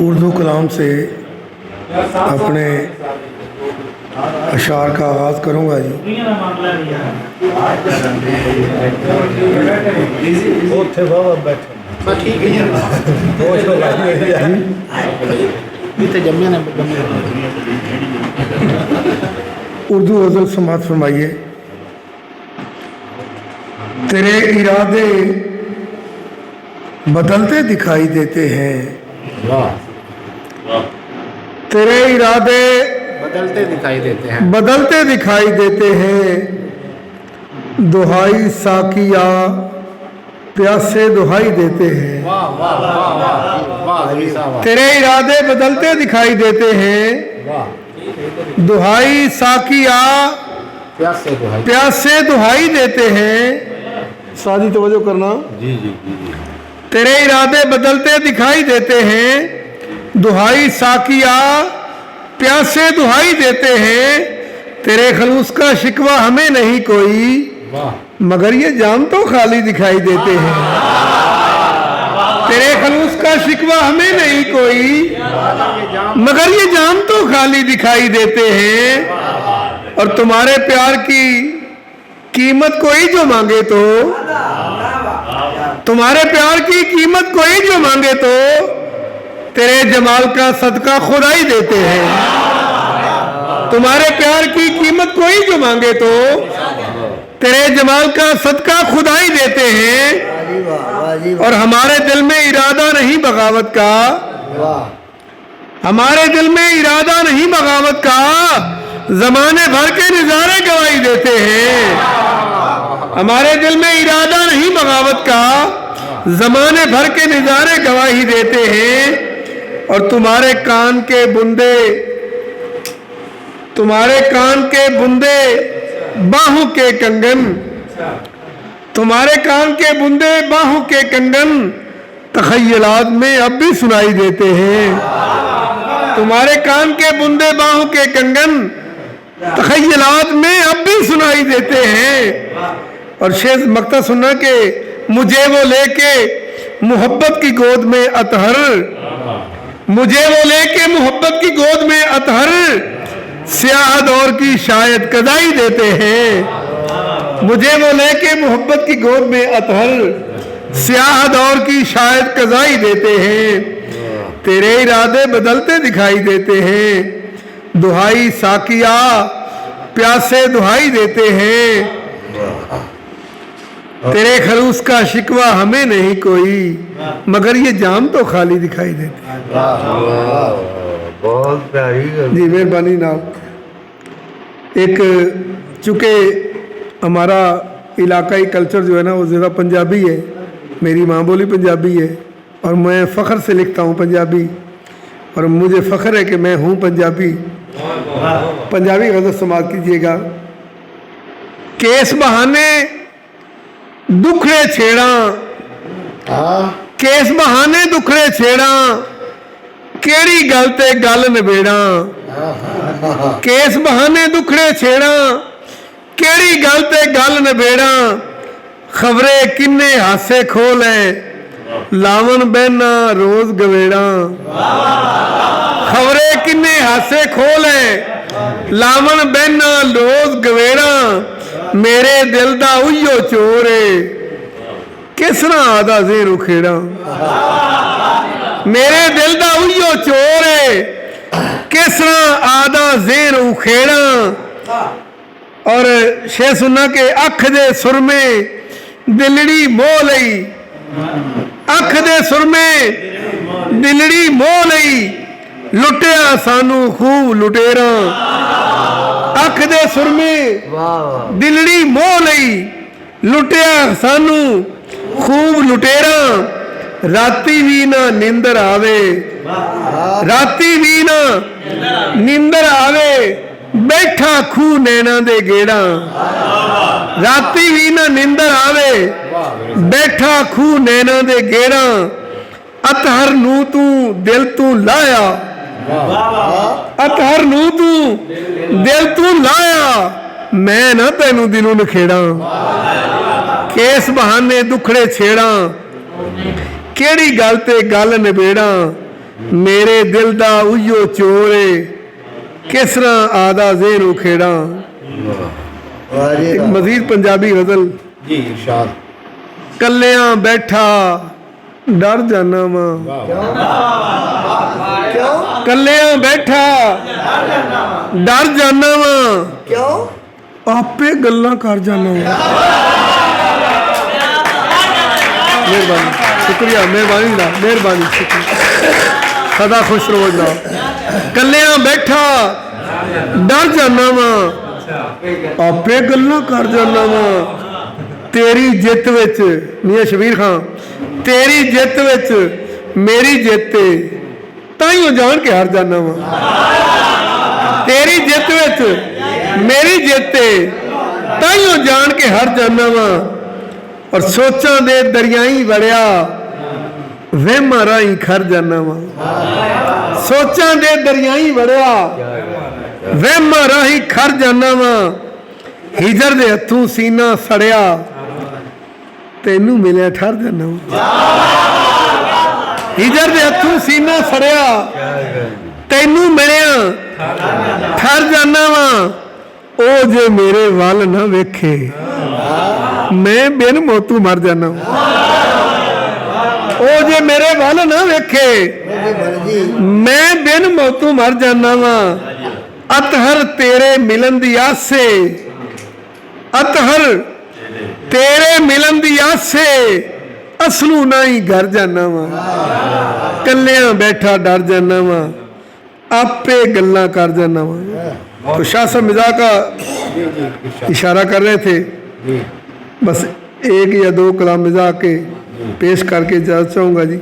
उर्दू कलाम से अपने अशार का आगाज़ करूँगा जी। उर्दू गज़ल समात फरमाइए। तेरे इरादे बदलते दिखाई देते हैं, तेरे इरादे बदलते दिखाई देते हैं, बदलते दिखाई देते हैं। दुहाई साकिया प्यासे दुहाई देते हैं। वाह वाह वाह वाह वाह वाह, तेरे इरादे बदलते दिखाई देते हैं। वाह दुहाई साकिया प्यासे दुहाई, प्यासे दुहाई देते हैं। सादी तवज्जो करना। जी जी जी जी। तेरे इरादे बदलते दिखाई देते हैं। दुहाई साकिया प्यासे दुहाई देते हैं। तेरे खलूस का शिकवा हमें नहीं कोई, वाह मगर ये जाम तो खाली दिखाई देते हैं। तेरे खलूस का शिकवा हमें नहीं कोई, मगर ये जाम तो खाली दिखाई देते हैं। और तुम्हारे प्यार की कीमत कोई जो मांगे तो, तुम्हारे प्यार की कीमत कोई जो मांगे तो, तेरे जमाल का सदका खुदा ही देते हैं। तुम्हारे प्यार की कीमत कोई जो मांगे तो, तेरे जमाल का सदका खुदा ही देते हैं। और हमारे दिल में इरादा नहीं बगावत का, हमारे दिल में इरादा नहीं बगावत का, जमाने भर के नजारे गवाही देते हैं। हमारे दिल में इरादा नहीं बगावत का, जमाने भर के नजारे गवाही देते हैं। और तुम्हारे कान के बुंदे, तुम्हारे कान के बुंदे बाहों के कंगन, तुम्हारे कान के बुंदे बाहों के कंगन तखय्युलात में अब भी सुनाई देते हैं। तुम्हारे कान के बुंदे बाहों के कंगन तखय्युलात में अब भी सुनाई देते हैं। और शेर मक्ता सुनना के मुझे वो लेके मोहब्बत की गोद में अतहर, मुझे वो लेके मोहब्बत की गोद में अतहर, स्याह दौर की शायद कदाई देते हैं। मुझे वो लेके मोहब्बत की गोद में अतहर, स्याह दौर की शायद कदाई देते हैं। तेरे इरादे बदलते दिखाई देते हैं। दुहाई साकिया प्यासे दुहाई देते हैं। तेरे खलूस का शिकवा हमें नहीं कोई, मगर ये जाम तो खाली दिखाई देते हैं। बहुत प्यारी जी मेहरबानी ना। एक चूँकि हमारा इलाकाई कल्चर जो है ना वो ज़्यादा पंजाबी है, मेरी माँ बोली पंजाबी है और मैं फ़ख्र से लिखता हूँ पंजाबी, और मुझे फ़ख्र है कि मैं हूँ पंजाबी। पंजाबी गज़ल समात कीजिएगा। केस बहाने दुखड़े छेड़ा, केस बहाने दुखड़े छेड़ा, केड़ी गल ते गल नबेड़ा। केस बहाने दुखड़े छेड़ा, केड़ी गल ते गल नबेड़ा। खबरे किन्ने हासे खोले, लावन बहना रोज गवेड़ा। खबरे किन्ने हासे खोले, लावन बहना रोज गवेड़ा। मेरे दिल दा उइयो चोर है, किसना आदा ज़ेर उखेड़ा। मेरे दिल दा उइयो चोर है, किसना आदा ज़ेर उखेड़ा। और शेर सुनना के अख दे सुर में दिलड़ी मोह लई, अख दे सुर में दिलड़ी मोह लई, लुटिया सानू खूब लुटेरा। अख दे सुर में दिलड़ी मोह लई, लुटिया सानू खूब लुटेरा। राती भी ना नींदर आवे, राती भी ना नींदर आवे, बैठा खू नैना दे गेड़ा। राती भी ना नींदर आवे, बैठा खू नैना दे गेड़ा। अतहर नू तू दिल तू लाया, अतहर नू तू दिल तू लाया, मैं ना तेनू दिलों नखेड़ा। केस बहाने दुखड़े छेड़ा, केड़ी गल ते गल नबेड़ा। मेरे दिल दा उइयो चोर है किस तरह आदा ज़ेहन उखेड़ा। एक मजीद पंजाबी गजल। जी इरशाद। कल्लियां बैठा डर जाना वा, कल्लियां बैठा डर जाना वा, क्यों? आपे गल्लां कर जाना वा। मेहरबानी, शुक्रिया, मेहरबानी दा, मेहरबानी, शुक्रिया, सदा खुश रहो जनाब। कल्लियां बैठा डर जाना वा, आपे गल्लां कर जाना वा। तेरी जित विच मियां शबीर खान, तेरी जित विच मेरी जित ताइयों जान के हार जाना वा। तेरी जित विच मेरी जित ताइयों जान के हार जाना वा। और सोचां दे दरियाई वड़िया वहमां राही खर जाना वा। सोचां दे दरियाई वड़िया वहमां राही खर जाना वा। हिजर दे हथों सीना सड़िया तेनू मिलिया ठर जाना वा। हिजर दे हथों सीना सड़िया तेनू मिलिया ठर जाना वा। ओ जे मेरे वल ना वेखे मैं बिन मौतू मर जाना वा। ओ जे मेरे वल ना वेखे मैं बिन मौतू मर जाना वा। अतहर तेरे मिलन दी आसे, अतहर तेरे मिलन दी आसे असलू ना ही घर जाना वा। कल्लियां बैठा डर जाना वा, आपे गल्लां कर जाना वा। तो शाह साहब मिजाज का इशारा कर रहे थे, बस एक या दो कलाम मिजाज के पेश करके इजाजत चाहूंगा जी।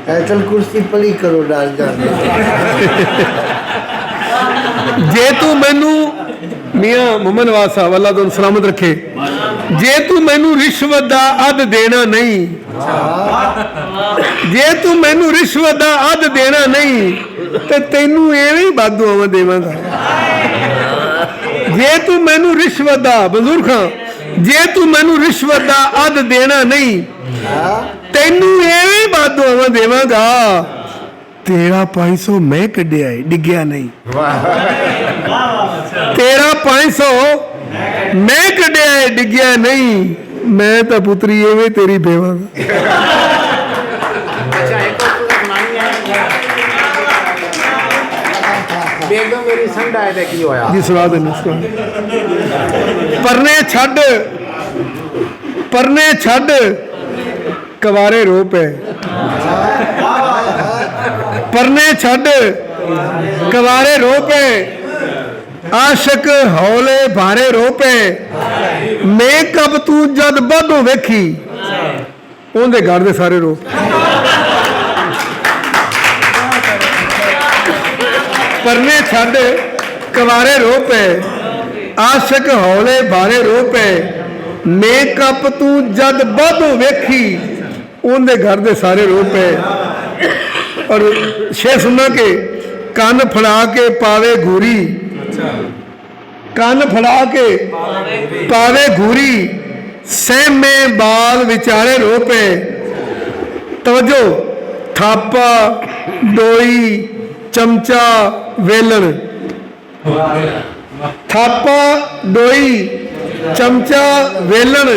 ऐतल कुर्सी पली करो डाल जाने। जे तू मैनू मियां मोहम्मद नवाज साहब अल्लाह तुम सलामत रखे, जे तू मैनू रिश्वत दा अद देना नहीं, जे तू मैनू रिश्वत दा अद देना नहीं ते तैनू एवें वाधू आवां देवांगा। जे तू मैनू रिश्वत दा मंजूर खां, जे तू मैनू रिश्वत दा अद देना नहीं तैनू एवें वाधू आवां देवांगा। तेरा 500 मैं कढ़िया है डिग्या नहीं, तेरा 500 मैं कढ़िया है डिग्या नहीं। मैं तो पुत्री एवें तेरी बेवा। अच्छा एक और सुनानी है। बेगम मेरी संडा है ते की होया जी सुना देना, सुना। परने छड़, परने छड़ कवारे रो पे, परने छड़ कवारे रो पे, आशक हौले भारे रो पे। मैं कब तू जद बदो वेखी उनके घर दे सारे रो। परने छड़ कवारे रो पे, आशक हौले भारे रो पे। मैं कब तू जद बदो वेखी उनके घर दे सारे रो पे। और शेर सुना के कान फड़ा के पावे घूरी, कान फड़ा के पावे घूरी। सहमे बाल विचारे रो पे। तवज्जो थापा डोई चमचा वेलन, थापा डोई चमचा वेलन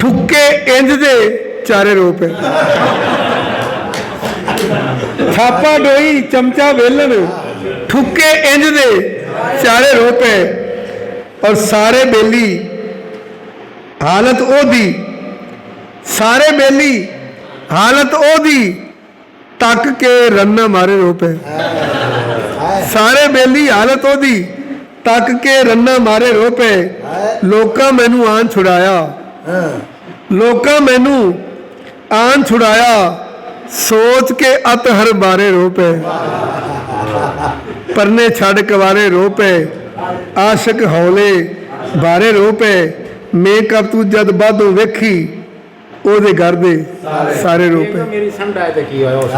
ठुके इंज दे चारे रो पे। थापा डोई चमचा वेलन ठुके इंज दे चारे रो पे। और सारे बेली हालत ओदी, सारे बेली हालत ओदी तक के रन्ना मारे रो पे। सारे बेली हालत ओदी तक के रन्ना मारे रो पे। लोका मैनू आन छुड़ाया, लोका मैनू आन छुड़ाया सोच के अतहर बारे रो पे। परने छड़ कवारे रो पे, आशक हौले बारे रो पे। मैं कब तू जद बादो वेखी ओदे घर दे सारे रो पे। बेगम मेरी संडा है ते की होया उस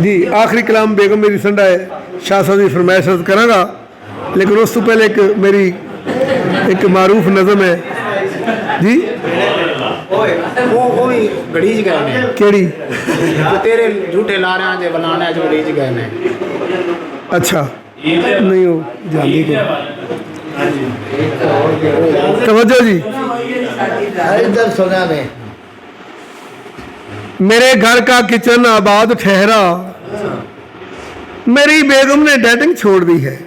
जी आखिरी कलाम बेगम मेरी संडा है शाह साहब की फरमाइश अर्ज करांगा, लेकिन उस तो पहले एक मेरी एक मारूफ नज़म है जी। वो भी गड़ी च गए ने ਕਿਹੜੀ जो तेरे झूठे लारियां जे बनाने च गड़ी च गए ने अच्छा नहीं हो जाती को तवज्जो जी इधर सुना ने मेरे घर का किचन आबाद ठहरा मेरी बेगम ने डेटिंग छोड़ दी है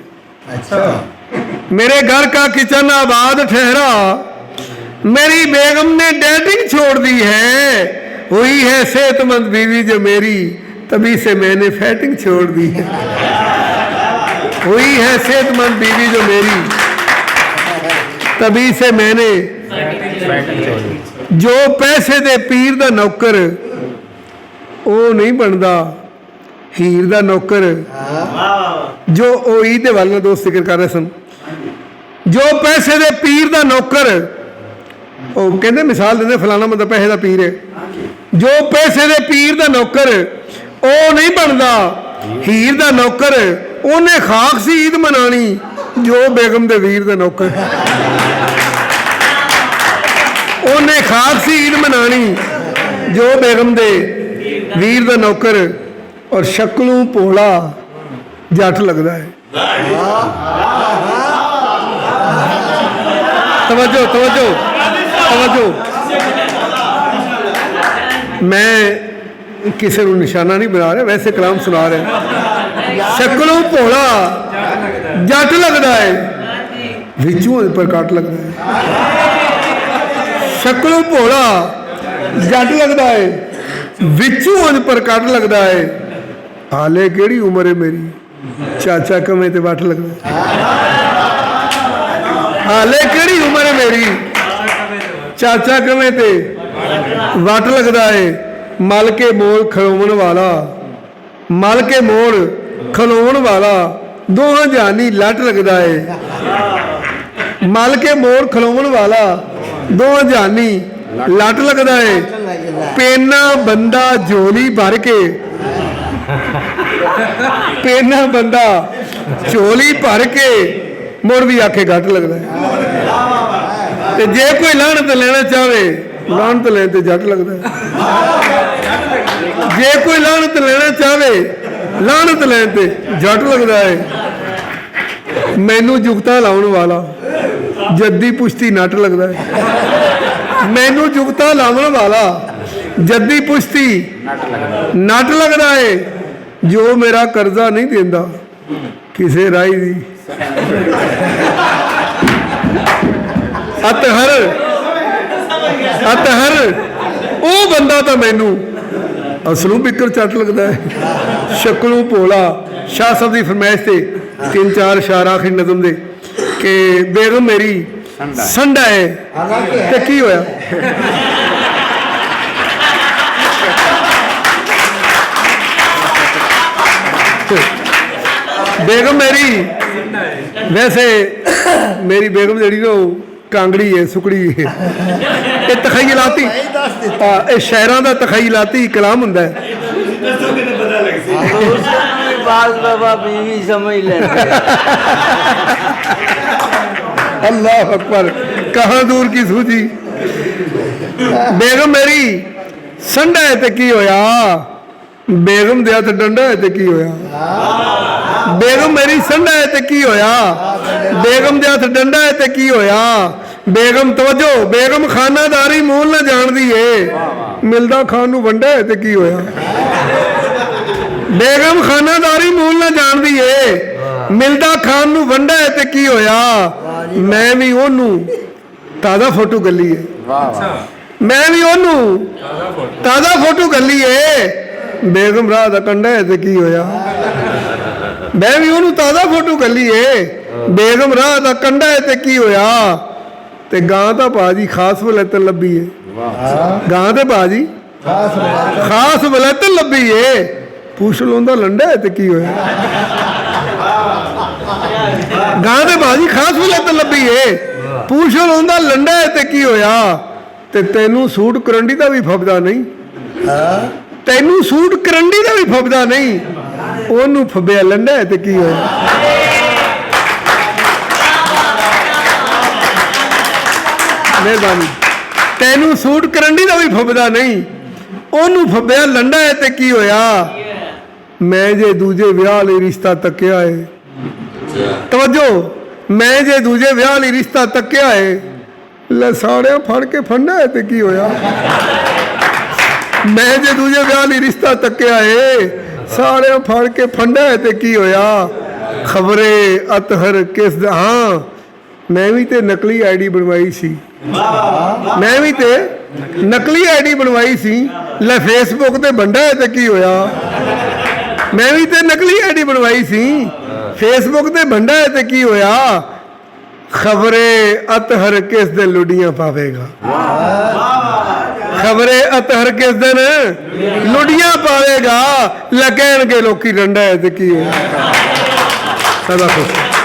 अच्छा मेरे घर का किचन आबाद ठहरा मेरी बेगम ने डेटिंग छोड़ दी है हुई है सेहतमंद बीवी जो मेरी तभी से मैंने फैटिंग छोड़ दी है हुई है सेहतमंद बीवी जो मेरी तभी से मैंने जो पैसे दे पीर दा नौकर वो नहीं बनता हीर दा नौकर जो ओही दे वाल दोस्त जिक्र कर रहे सन जो पैसे दे पीर दा नौकर वो कहते मिसाल देंगे फलाना बंदा पैसे दा पीर है जो पैसे दे पीर दा नौकर वो नहीं बनता हीर दा नौकर उन्हें खाक सी ईद मनानी जो बेगम दे वीर दा नौकर उन्हें खाक सी ईद मनानी जो बेगम दे वीर दा नौकर और शक्लों भोला जट लगता है तवज्जो तवज्जो तवज्जो मैं किसी को निशाना नहीं बना रहा वैसे कलाम सुना रहा शक्लों भोला जट लगता है विचों पर कट लगता है शक्लों भोला जट लगता है विचों पर कट लगता है हाले केड़ी उम्र है मेरी चाचा कमे ते वट लगता हाले केड़ी उम्र है मेरी चाचा कमे ते वट लगता है मल के मोड़ खलोवन वाला मल के मोड़ खलोवन वाला दोहां जानी लट लगता है मल के मोड़ खलोवन वाला दोहां जानी लट लगता है पेना बंदा झोली भर के पेना बंदा झोली भर के मुड़ भी आखे घट लगता है ते जे कोई लानत लेना चाहे लानत लेने ते जट लगता है जे कोई लानत लेना चाहे लानत लेने ते जट लगता है मैनू जुगता लाउन वाला जद्दी पुश्ती नट लगता है मैनू जुगता लाउन वाला जद्दी पुश्ती नट लगता है जो मेरा कर्जा नहीं देंदा किसे राही दी अतहर अतहर वो बंदा तो मैनू असलों बिकर चट लगता है शक्लों भोला शाह साहब की फरमाइश से 3-4 शार आखिरी नज़म दे कि बेगम मेरी संडा है ते की होया बेगम मेरी वैसे मेरी बेगम जड़ी ना कांगड़ी है सुकड़ी है ये तखयलाती शहरों का तखयलाती कलाम हुंदा है बाबा बीवी समझ लेते अल्लाह अकबर कहाँ दूर की सूझी बेगम मेरी संडा है ते की होया बेगम दे हथ डंडा है ते की होया बेगम मेरी संडा है ते की होया बेगम दे हथ डंडा है ते की होया बेगम तवज्जो बेगम खानादारी मूल ना जानदी है मिलदा खान नू वंडा है ते की होया बेगम खानादारी मूल ना जानदी है मिलदा खान नू वंडा है ते की होया मैं भी ओनू ताज़ा फोटो गली है मैं भी ओनू ताज़ा फोटो गली है बेगम राह दा कंडा है ते की होया मैं भी ओनू ताज़ा फोटो गली है बेगम राह दा कंडा है ते की होया ते गां दा बाजी खास वलैतन लब्भी है गां दे बाजी खास वलैतन लब्भी है पूछ लोंदा लंडा है ते की होया गां दे बाजी खास वलैतन लब्भी है पूछ लोंदा लंडा है ते की होया ते तैनू सूट करंडी दा भी फबदा नहीं तैनू सूट करंडी दा भी फबदा नहीं ओनू फबिया लंडा है ते की होया मेहरबानी ਤੈਨੂੰ ਸੂਟ ਕਰੰਡੀ ਦਾ ਵੀ ਫੱਬਦਾ ਨਹੀਂ, ਉਹਨੂੰ ਫੱਬਿਆ ਲੰਡਾ ਹੈ ਤੇ ਕੀ ਹੋਇਆ। ਮੈਂ ਜੇ ਦੂਜੇ ਵਿਆਹ ਲਈ ਰਿਸ਼ਤਾ ਤੱਕਿਆ ਏ, ਤਵੱਜੋ, ਮੈਂ ਜੇ ਦੂਜੇ ਵਿਆਹ ਲਈ ਰਿਸ਼ਤਾ ਤੱਕਿਆ ਏ, ਲੈ ਸਾੜਿਆਂ ਫੜ ਕੇ ਫੰਡਾ ਹੈ ਤੇ ਕੀ ਹੋਇਆ। ਮੈਂ ਜੇ ਦੂਜੇ ਵਿਆਹ ਲਈ ਰਿਸ਼ਤਾ ਤੱਕਿਆ ਏ, ਸਾੜਿਆਂ ਫੜ ਕੇ ਫੰਡਾ ਹੈ ਤੇ ਕੀ ਹੋਇਆ। ਖਬਰੇ ਅਤਹਰ ਕਿਸ ਦਾ, ਹਾਂ ਮੈਂ ਵੀ ਤੇ ਨਕਲੀ ਆਈਡੀ ਬਣਵਾਈ ਸੀ, ਮੈਂ ਵੀ ਤੇ ਨਕਲੀ ਆਈਡੀ ਬਣਵਾਈ ਸੀ, ਲੈ ਫੇਸਬੁੱਕ ਤੇ ਬੰਦਾ ਹੈ ਤੇ ਕੀ ਹੋਇਆ। ਮੈਂ ਵੀ ਤੇ ਨਕਲੀ ਆਈਡੀ ਬਣਵਾਈ ਸੀ, ਫੇਸਬੁੱਕ ਤੇ ਬੰਦਾ ਹੈ ਤੇ ਕੀ ਹੋਇਆ। ਖਬਰੇ ਅਤਹਰ ਕਿਸ ਦਿਨ ਲੁੱਡੀਆਂ ਪਾਵੇਗਾ, ਖਬਰੇ ਅਤਹਰ ਕਿਸ ਦਿਨ ਲੁੱਡੀਆਂ ਪਾਵੇਗਾ। ਲੈ ਕਹਿਣਗੇ ਲੋਕੀ ਡੰਡਾ ਹੈ ਤੇ ਕੀ ਹੋਇਆ। ਸਦਾ ਖੁਸ਼।